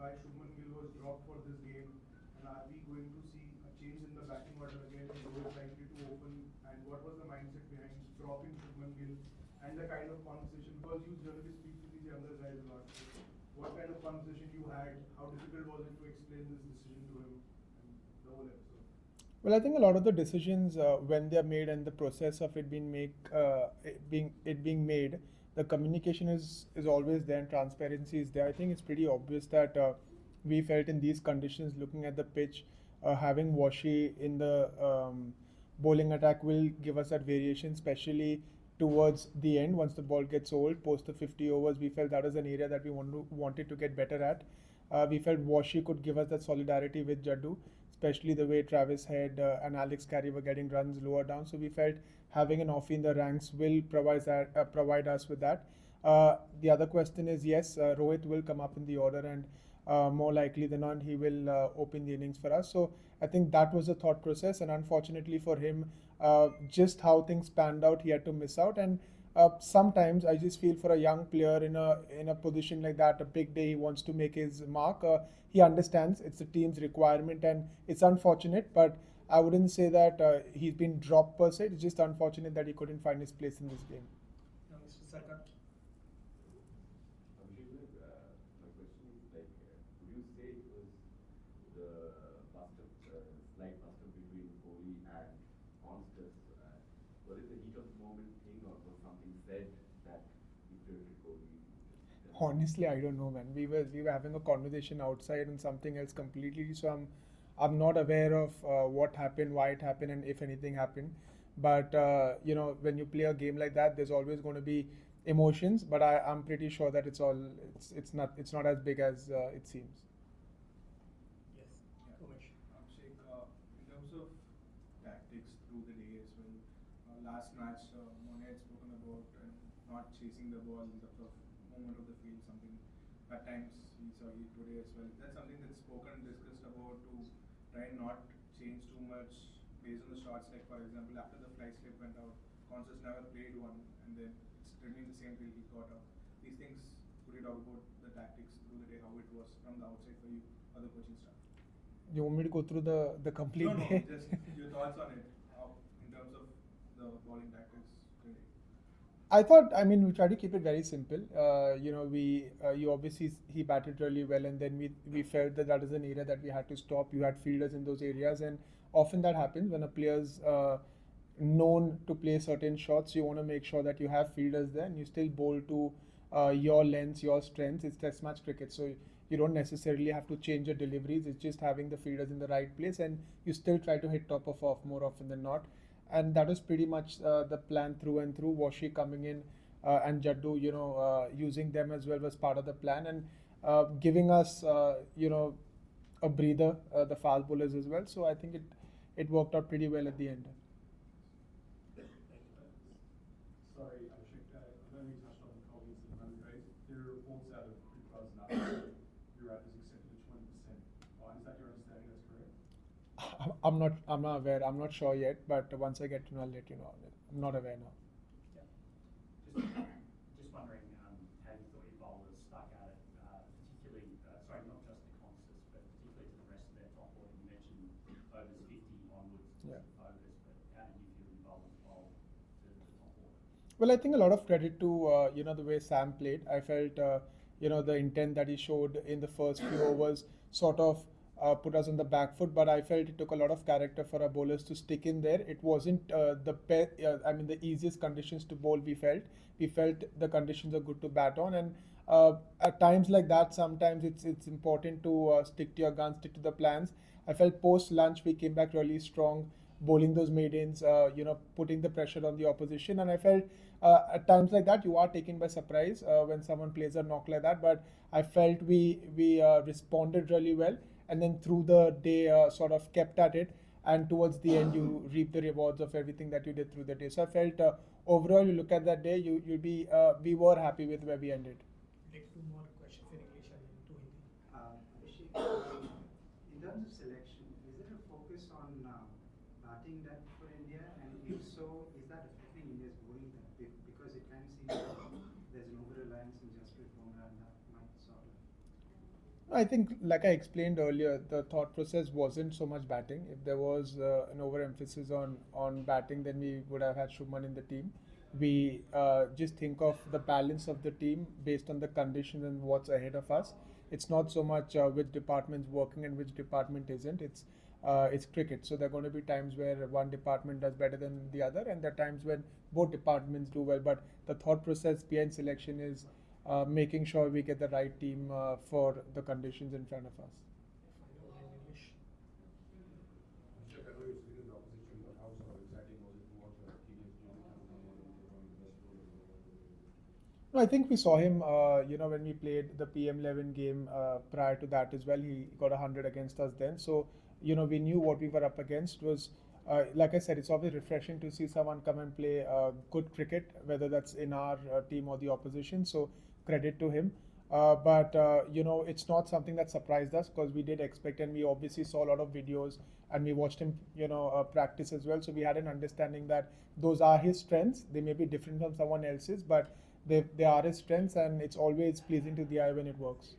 why Shubman Gill was dropped for this game, and are we going to see a change in the batting order again? Is Rohit likely to open? And what was the mindset behind dropping Shubman Gill? And the kind of conversation, because you generally speak to these younger guys a lot. So what kind of conversation you had? How difficult was it to explain this decision to him and the whole episode? Well, I think a lot of the decisions when they're made and the process of it being made, the communication is always there and transparency is there. I think it's pretty obvious that we felt in these conditions, looking at the pitch, having Washi in the bowling attack will give us that variation, especially towards the end once the ball gets old. Post the 50 overs, we felt that was an area that we wanted to get better at. We felt Washi could give us that solidarity with Jaddu, especially the way Travis Head and Alex Carey were getting runs lower down. So we felt having an offie in the ranks will provide us with that. The other question is yes, Rohit will come up in the order, and more likely than not, he will open the innings for us. So I think that was the thought process, and unfortunately for him, just how things panned out, he had to miss out. And sometimes I just feel for a young player in a position like that, a big day, he wants to make his mark. He understands it's the team's requirement, and it's unfortunate, but I wouldn't say that he's been dropped per se. It's just unfortunate that he couldn't find his place in this game. Mr. Sarkar. Abhishek, my question is like, would you say it was the slight bust up between Kohli and Konstas? Was it the heat of the moment thing, or was something said that infuriated Kohli? Honestly, I don't know, man. We were having a conversation outside and something else completely. So I'm not aware of what happened, why it happened, and if anything happened. But when you play a game like that, there's always going to be emotions. But I'm pretty sure that it's not as big as it seems. Yes. Yeah. Umesh. Abhishek, in terms of tactics through the day as well, last match, Mone had spoken about not chasing the ball in terms of movement of the field, something at times we saw it today as well. That's something that's spoken, discussed about to try and not change too much based on the shots. Like for example, after the fly slip went out, Conscious never played one, and then it's remained the same till he got out. These things, could you talk about the tactics through the day, how it was from the outside for you or the coaching staff? You want me to go through the complete No, day? just your thoughts on it, how, in terms of the bowling tactics today. I mean, we try to keep it very simple. You obviously he batted really well, and then we felt that that is an area that we had to stop. You had fielders in those areas, and often that happens when a player's known to play certain shots. You want to make sure that you have fielders there, and you still bowl to your lengths, your strengths. It's Test match cricket, so you don't necessarily have to change your deliveries. It's just having the fielders in the right place, and you still try to hit top of off more often than not. And that was pretty much the plan through and through. Washi coming in and Jaddu, using them as well was part of the plan, and giving us, a breather, the fast bowlers as well. So I think it worked out pretty well at the end. Sorry, Abhishek, I know you touched on the Kohli incident, right? There are reports out of pre-class now. Your rate is accepted at 20%. Is that your understanding? That's correct? I'm not aware. I'm not sure yet, but once I get to know, I'll let you know. I'm not aware now. Yeah. Just wondering how you thought your bowlers stuck at it, particularly, sorry, not just to Constas, but particularly to the rest of their top order. You mentioned overs 50 onwards Yeah. focus, but how did you feel your bowlers bowled to the top order? Well, I think a lot of credit to the way Sam played. I felt the intent that he showed in the first few overs sort of put us on the back foot, but I felt it took a lot of character for our bowlers to stick in there. It wasn't the easiest conditions to bowl. We felt the conditions are good to bat on, and at times like that, sometimes it's important to stick to your guns, stick to the plans. I felt post lunch we came back really strong, bowling those maidens, putting the pressure on the opposition. And I felt at times like that you are taken by surprise when someone plays a knock like that. But I felt we responded really well, and then through the day sort of kept at it. And towards the end, you reap the rewards of everything that you did through the day. So I felt overall, you look at that day, you'll be we were happy with where we ended. Take two more questions in English and then two Hindi. Abhishek, in terms of selection, is there a focus on batting depth for India? And if so, is that affecting India's bowling depth? Because it kind of seems like there's an over reliance in Jasprit Bumrah, and that might sort of. I think, like I explained earlier, the thought process wasn't so much batting. If there was an overemphasis on batting, then we would have had Shubman in the team. We just think of the balance of the team based on the conditions and what's ahead of us. It's not so much which department's working and which department isn't. It's cricket, so there are going to be times where one department does better than the other, and there are times when both departments do well. But the thought process behind selection is making sure we get the right team for the conditions in front of us. Abhishek, I know you're sitting in the opposition, but how sort of exciting was it to watch a teenage Johnny come on and take on the best role in the world? No, I think we saw him, when we played the PM11 game prior to that as well. He got 100 against us then. So, we knew what we were up against. Was like I said, it's always refreshing to see someone come and play good cricket, whether that's in our team or the opposition. So, credit to him. But it's not something that surprised us because we did expect, and we obviously saw a lot of videos and we watched him, practice as well. So we had an understanding that those are his strengths. They may be different from someone else's, but they are his strengths, and it's always pleasing to the eye when it works.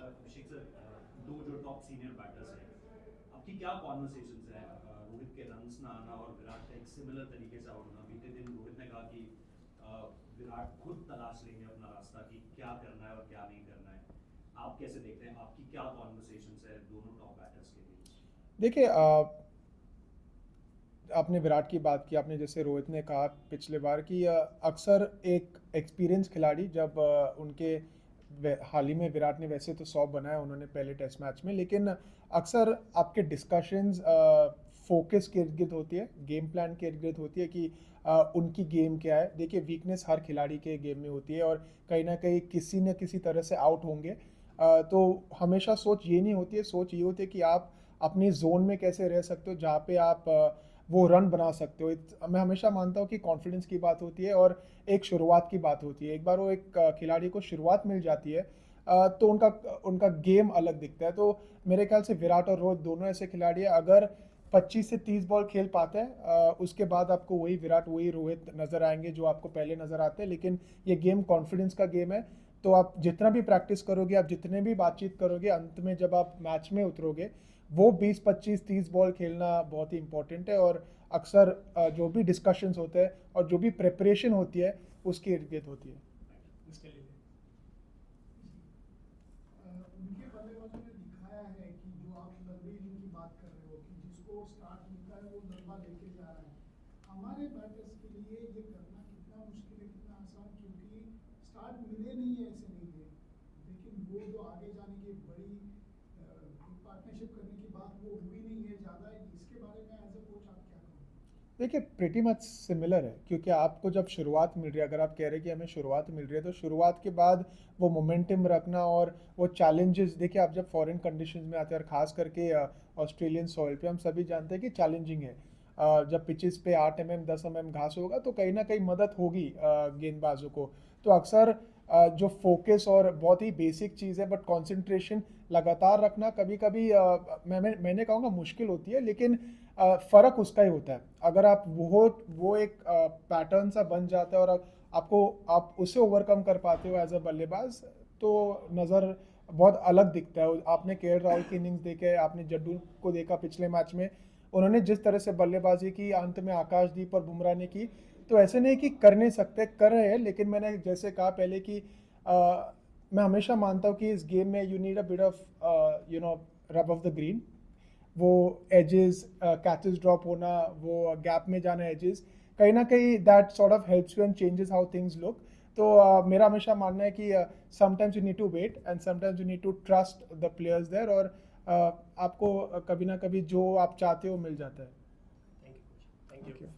Abhishek sir, दो जो top senior batters हैं, आपकी क्या conversations हैं रोहित के runs ना आना और विराट का एक सिमिलर तरीके से आउट होना? बीते दिन रोहित ने कहा कि विराट खुद तलाश लेंगे अपना रास्ता कि क्या करना है और क्या नहीं करना है. आप कैसे देखते हैं? आपकी क्या कॉन्वर्सेशंस है दोनों टॉप बैटर्स के बीच? देखिए, आपने विराट की बात की, आपने जैसे रोहित ने कहा पिछले बार कि अक्सर एक एक्सपीरियंस खिलाड़ी जब उनके हाल ही में विराट ने वैसे तो 100 बनाया उन्होंने पहले टेस्ट मैच में, लेकिन अक्सर आपके डिस्कशंस फोकस के इर्द गिर्द होती है, गेम प्लान के इर्द गिर्द होती है कि उनकी गेम क्या है. देखिए, वीकनेस हर खिलाड़ी के गेम में होती है और कहीं ना कहीं किसी न किसी तरह से आउट होंगे. तो हमेशा सोच ये नहीं होती है, सोच ये होती है कि आप अपनी जोन में कैसे रह सकते हो जहाँ पे आप वो रन बना सकते हो. मैं हमेशा मानता हूँ कि कॉन्फिडेंस की बात होती है और एक शुरुआत की बात होती है. एक बार वो एक खिलाड़ी को शुरुआत मिल जाती है तो उनका गेम अलग दिखता है. तो मेरे ख्याल से विराट और रोहित दोनों ऐसे खिलाड़ी हैं, अगर 25 से 30 बॉल खेल पाते हैं उसके बाद आपको वही विराट वही रोहित नज़र आएंगे जो आपको पहले नज़र आते हैं. लेकिन ये गेम कॉन्फिडेंस का गेम है, तो आप जितना भी प्रैक्टिस करोगे, आप जितने भी बातचीत करोगे, अंत में जब आप मैच में उतरोगे वो 20, 25, 30 बॉल खेलना बहुत ही इंपॉर्टेंट है. और अक्सर जो भी डिस्कशंस होते हैं और जो भी प्रिपरेशन होती है उसके इर्द गिर्द होती है. उनके बल्लेबाजों ने दिखाया है कि जो आप लंबी इनिंग की बात कर रहे हो कि जिसको स्टार्ट मिलता है वो लंबा लेके जा रहा है. हमारे बैटर्स के लिए ये करना कितना मुश्किल है, कितना आसान, क्योंकि स्टार्ट मिले नहीं है ऐसे नहीं है, लेकिन वो जो आगे जाने की बड़ी पार्टनरशिप करने की बात वो हुई नहीं है ज़्यादा. इसके बारे में एज ए कोच आप क्या कहोगे? देखिए, प्रिटी मच सिमिलर है, क्योंकि आपको जब शुरुआत मिल रही है, अगर आप कह रहे हैं कि हमें शुरुआत मिल रही है, तो शुरुआत के बाद वो मोमेंटम रखना और वो चैलेंजेस, देखिए आप जब फॉरेन कंडीशंस में आते हैं और ख़ास करके ऑस्ट्रेलियन सॉइल पे हम सभी जानते हैं कि चैलेंजिंग है. जब पिचेस पे 8 mm 10 mm घास होगा तो कहीं ना कहीं मदद होगी गेंदबाजों को. तो अक्सर जो फोकस और बहुत ही बेसिक चीज़ है बट कंसंट्रेशन लगातार रखना कभी कभी मैंने कहूँगा मुश्किल होती है, लेकिन फ़र्क उसका ही होता है. अगर आप वो एक पैटर्न सा बन जाता है और आप उसे ओवरकम कर पाते हो एज अ बल्लेबाज, तो नज़र बहुत अलग दिखता है. आपने केएल राहुल की इनिंग्स देखे, आपने जड्डू को देखा पिछले मैच में, उन्होंने जिस तरह से बल्लेबाजी की, अंत में आकाशदीप और बुमराह ने की. तो ऐसे नहीं कि कर नहीं सकते, कर रहे हैं, लेकिन मैंने जैसे कहा पहले कि मैं हमेशा मानता हूँ कि इस गेम में you need a bit of rub of the green. वो एजेस, कैचेस ड्रॉप होना, वो गैप में जाना एजेस, कहीं ना कहीं that sort of helps you and changes how things look. तो मेरा हमेशा मानना है कि sometimes you need to wait and sometimes you need to trust the players there, और आपको कभी ना कभी जो आप चाहते हो मिल जाता है. Thank you.